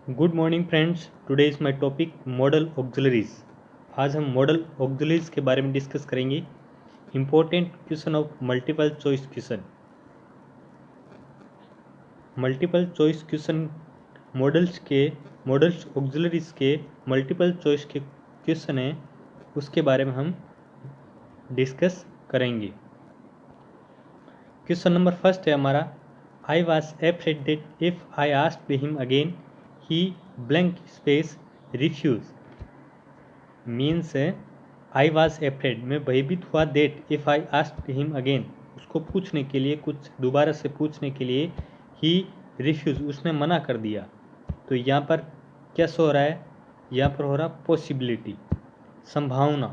Good morning friends, today is my topic model auxiliaries. आज हम model auxiliaries के बारे में डिस्कस करेंगे। Important question of multiple choice question. Multiple choice question models auxiliaries के multiple choice के question हैं, उसके बारे में हम डिस्कस करेंगे। क्वेश्चन नंबर फर्स्ट है हमारा, I was afraid that if I asked him again he blank space refuse. Means I was afraid, मैं भयभीत हुआ, that if I asked him again, उसको पूछने के लिए, कुछ दोबारा से पूछने के लिए, ही रिफ्यूज, उसने मना कर दिया। तो यहाँ पर क्या शो हो रहा है? यहाँ पर हो रहा पॉसिबिलिटी, संभावना,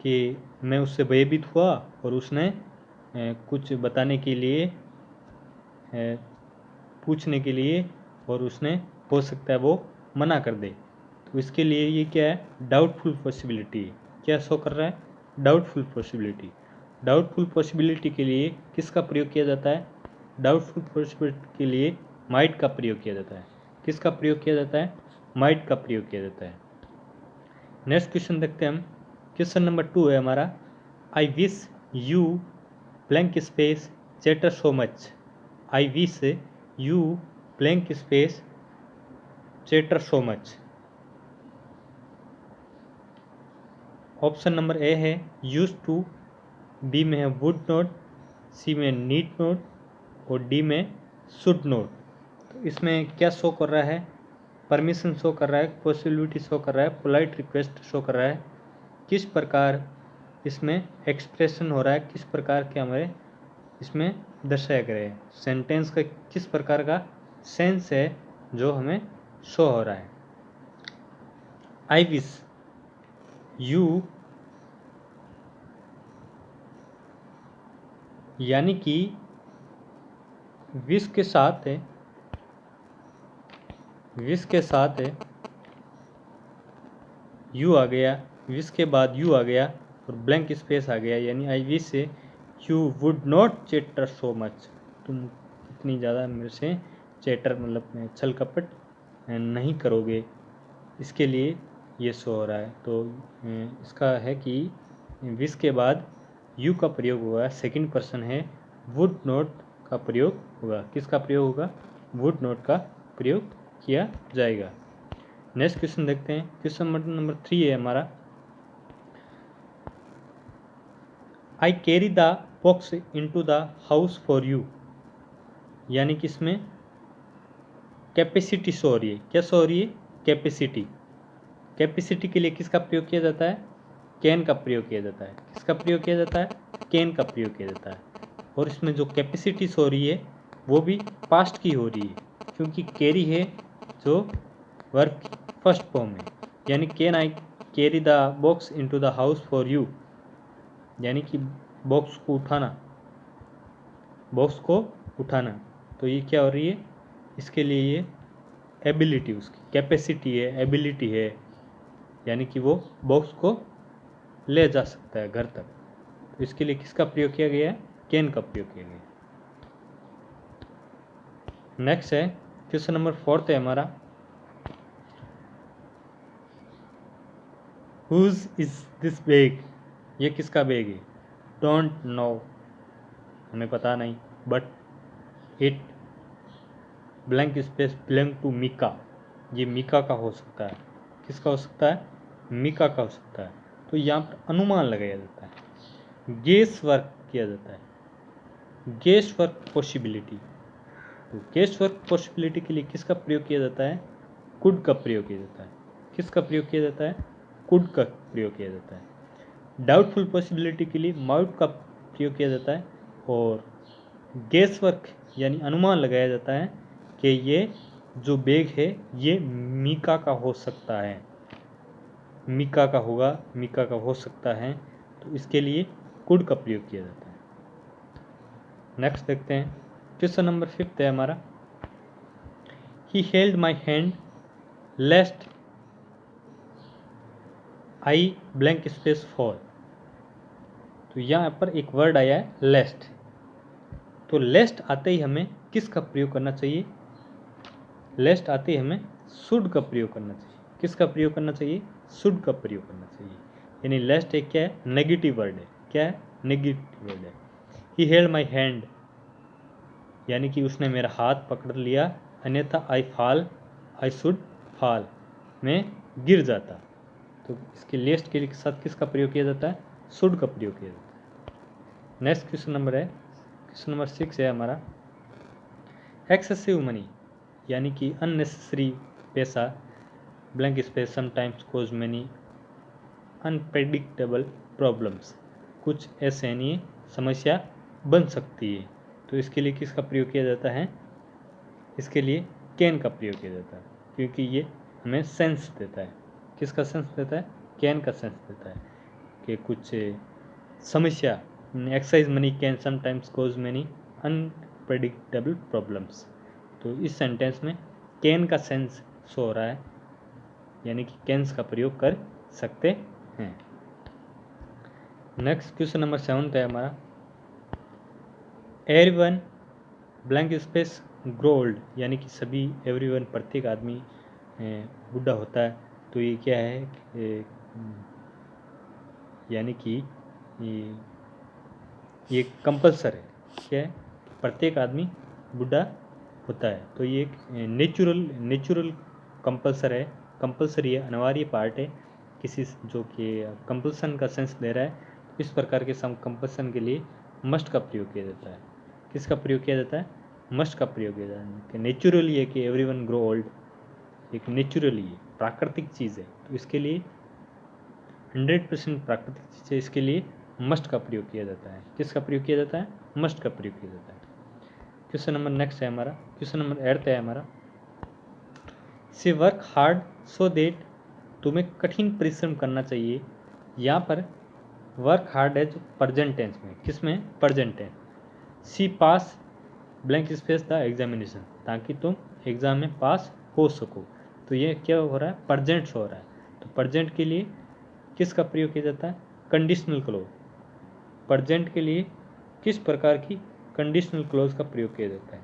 कि मैं उससे भयभीत हुआ और उसने कुछ बताने के लिए, पूछने के लिए, और उसने हो सकता है वो मना कर दे। तो इसके लिए ये क्या है? Doubtful possibility. क्या शो कर रहा है? Doubtful possibility. डाउटफुल पॉसिबिलिटी के लिए किसका प्रयोग किया जाता है? डाउटफुल पॉसिबिलिटी के लिए माइट का प्रयोग किया जाता है। किसका प्रयोग किया जाता है? माइट का प्रयोग किया जाता है। नेक्स्ट क्वेश्चन देखते हैं हम। क्वेश्चन नंबर 2 है हमारा, I wish you blank space chatter so much. I wish you blank space chatter so much. Option number A है यूज टू, बी में है वुड नॉट, सी में नीड नॉट और डी में शुड नॉट। तो इसमें क्या शो कर रहा है? परमिशन शो कर रहा है, पॉसिबिलिटी शो कर रहा है, पोलाइट रिक्वेस्ट शो कर रहा है। किस प्रकार इसमें एक्सप्रेशन हो रहा है, किस प्रकार के हमारे इसमें दर्शाया गया है, सेंटेंस का किस प्रकार का सेंस है जो हमें शो हो रहा है। आई विश यू, यानी कि विश के साथ है, विश के साथ है यू आ गया, विश के बाद यू आ गया और ब्लैंक स्पेस आ गया, यानी I wish you would not chatter so much, तुम इतनी ज़्यादा मेरे से चैटर मतलब छल कपट नहीं करोगे। इसके लिए ये शो हो रहा है। तो इसका है कि विश के बाद यू का प्रयोग हुआ, सेकंड पर्सन है, वुड नॉट का प्रयोग होगा। किसका प्रयोग होगा? वुड नॉट का प्रयोग किया जाएगा। नेक्स्ट क्वेश्चन देखते हैं। क्वेश्चन नंबर 3 है हमारा, I carry the box into the house for you. यानी कि इसमें कैपेसिटी शो हो रही है। क्या शो हो रही है? कैपेसिटी। कैपेसिटी के लिए किसका प्रयोग किया जाता है? कैन का प्रयोग किया जाता है। किसका प्रयोग किया जाता है? कैन का प्रयोग किया जाता है। और इसमें जो कैपेसिटी शो हो रही है वो भी पास्ट की हो रही है, क्योंकि कैरी है जो वर्ब फर्स्ट फॉर्म है। यानी can I carry the box into the house for you, यानी कि बॉक्स को उठाना, बॉक्स को उठाना। तो ये क्या हो रही है? इसके लिए ये एबिलिटी, उसकी कैपेसिटी है, एबिलिटी है, यानी कि वो बॉक्स को ले जा सकता है घर तक। तो इसके लिए किसका प्रयोग किया गया है? कैन का प्रयोग किया गया है। नेक्स्ट है क्वेश्चन नंबर 4 है हमारा, हुज इज दिस बैग। ये किसका बैग है? डोंट नो, हमें पता नहीं, but it blank space belong to Mika. ये मीका का हो सकता है। किसका हो सकता है? मीका का हो सकता है। तो यहाँ पर अनुमान लगाया जाता है, गेस वर्क किया जाता है, गेस वर्क पॉसिबिलिटी। तो गेस वर्क पॉसिबिलिटी के लिए किसका प्रयोग किया जाता है? कुड का प्रयोग किया जाता है। किसका प्रयोग किया जाता है? कुड का प्रयोग किया जाता है। डाउटफुल पॉसिबिलिटी के लिए माउट का प्रयोग किया जाता है। और गेस वर्क यानी अनुमान लगाया जाता है कि ये जो बैग है ये मीका का हो सकता है, मीका का होगा, मीका का हो सकता है। तो इसके लिए कुड का प्रयोग किया जाता है। नेक्स्ट देखते हैं। क्वेश्चन नंबर 5 है हमारा, he held my hand lest I blank space for. तो यहाँ पर एक वर्ड आया है लेस्ट। तो लेस्ट आते ही हमें किसका प्रयोग करना चाहिए? लेस्ट आते ही हमें शुड का प्रयोग करना चाहिए। किसका प्रयोग करना चाहिए? शुड का प्रयोग करना चाहिए। यानी लास्ट एक क्या है? नेगेटिव वर्ड है। क्या है? नेगेटिव वर्ड है। ही हेल्ड माई हैंड, यानी कि उसने मेरा हाथ पकड़ लिया, अन्यथा आई शुड फॉल, मैं गिर जाता। तो इसके लेस्ट के साथ किसका प्रयोग किया जाता है? शुड का प्रयोग किया जाता है। नेक्स्ट क्वेश्चन नंबर है, क्वेश्चन नंबर 6 है हमारा, एक्सेसिव मनी, यानी कि अननेसेसरी पैसा, blank space sometimes cause many unpredictable problems, कुछ ऐसे नहीं समस्या बन सकती है। तो इसके लिए किसका प्रयोग किया जाता है? इसके लिए कैन का प्रयोग किया जाता है, क्योंकि ये हमें सेंस देता है। किसका सेंस देता है? कैन का सेंस देता है कि कुछ समस्या, excess money can sometimes cause many unpredictable problems. तो इस सेंटेंस में कैन का सेंस शो हो रहा है, यानी कि कैंस का प्रयोग कर सकते हैं। नेक्स्ट क्वेश्चन नंबर 7 है हमारा, everyone blank space grow old, यानी कि सभी, एवरीवन प्रत्येक आदमी बूढ़ा होता है। तो ये क्या है? यानी कि ये कंपल्सर है। क्या है? प्रत्येक आदमी बूढ़ा होता है। तो ये एक नेचुरल कंपल्सर है, कंपल्सरी है, अनिवार्य पार्ट है किसी, जो कि कंपल्सन का सेंस दे रहा है। इस प्रकार के कंपल्सन के लिए मस्ट का प्रयोग किया जाता है। किसका प्रयोग किया जाता है? मस्ट का प्रयोग किया जाता है। नेचुरली है कि एवरीवन ग्रो ओल्ड, एक नेचुरली है, प्राकृतिक चीज़ है। तो इसके लिए 100% प्राकृतिक चीज़ है, इसके लिए मस्ट का प्रयोग किया जाता है। किसका प्रयोग किया जाता है? मस्ट का प्रयोग किया जाता है। क्वेश्चन नंबर नेक्स्ट है हमारा, क्वेश्चन नंबर 8 है हमारा, सी वर्क हार्ड सो देट, तुम्हें कठिन परिश्रम करना चाहिए। यहाँ पर वर्क हार्ड है जो प्रेजेंट टेंस में, किस में? Present tense. See pass blank space the examination, ताकि तुम एग्जाम में पास हो सको। तो ये क्या हो रहा है? प्रेजेंट हो रहा है। तो प्रेजेंट के लिए किसका प्रयोग किया जाता है? Conditional close. प्रेजेंट के लिए किस प्रकार की कंडीशनल क्लोज का प्रयोग किया जाता है?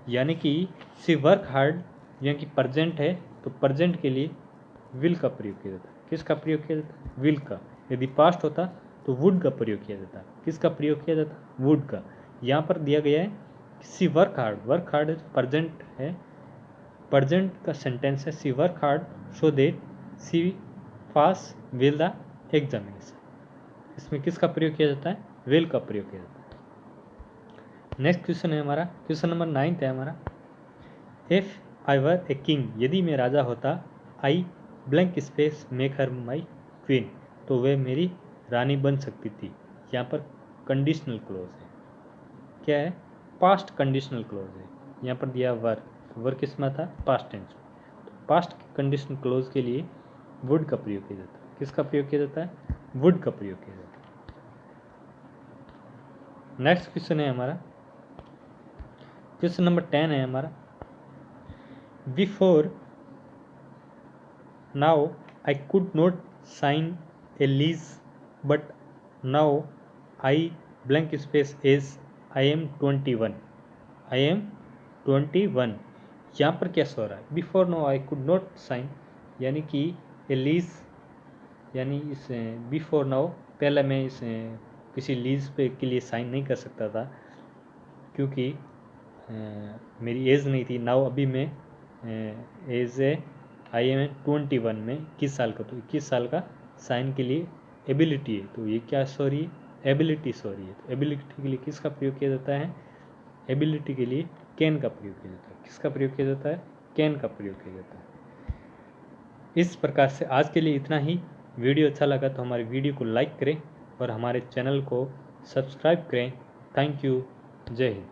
यानी कि सी वर्क हार्ड, यानी कि प्रेजेंट है, तो प्रेजेंट के लिए विल का प्रयोग किया जाता है। किसका प्रयोग किया जाता है? विल का। यदि पास्ट होता तो वुड का प्रयोग किया जाता। किसका प्रयोग किया जाता? वुड का। यहाँ पर दिया गया है she work hard, work hard present है, प्रेजेंट का सेंटेंस है, she work hard so that she pass will the examination. इसमें किसका प्रयोग किया जाता है? विल का प्रयोग किया जाता है। नेक्स्ट क्वेश्चन है हमारा, क्वेश्चन नंबर 9 है हमारा, if I were a king, यदि मैं राजा होता, आई ब्लैंक स्पेस मेक हर माई क्वीन, तो वह मेरी रानी बन सकती थी। यहाँ पर कंडीशनल क्लोज है। क्या है? पास्ट कंडीशनल क्लोज है। यहाँ पर दिया वर, तो वर किस में था? पास्ट टेंस में। तो पास्ट कंडीशनल क्लोज के लिए वुड का प्रयोग किया जाता है। किसका प्रयोग किया जाता है? वुड का प्रयोग किया जाता है। नेक्स्ट क्वेश्चन है हमारा, क्वेश्चन नंबर 10 है हमारा, before now I could not sign a lease, but now I blank space as I am 21, I am 21। यहाँ पर क्या हो रहा है? Before now I could not sign, यानी कि ए लीज, यानी इस बिफोर नाउ पहले मैं इस किसी लीज पे के लिए साइन नहीं कर सकता था, क्योंकि मेरी एज नहीं थी। नाउ अभी मैं एज ए आई एम 21 में 21 साल का, तो 21 साल का साइन के लिए एबिलिटी है। तो ये क्या सॉरी है? एबिलिटी सॉरी है। तो एबिलिटी के लिए किसका प्रयोग किया जाता है? एबिलिटी के लिए कैन का प्रयोग किया जाता है। किसका प्रयोग किया जाता है? कैन का प्रयोग किया जाता है। इस प्रकार से आज के लिए इतना ही। वीडियो अच्छा लगा तो हमारे वीडियो को लाइक करें और हमारे चैनल को सब्सक्राइब करें। Thank you. जय हिंद।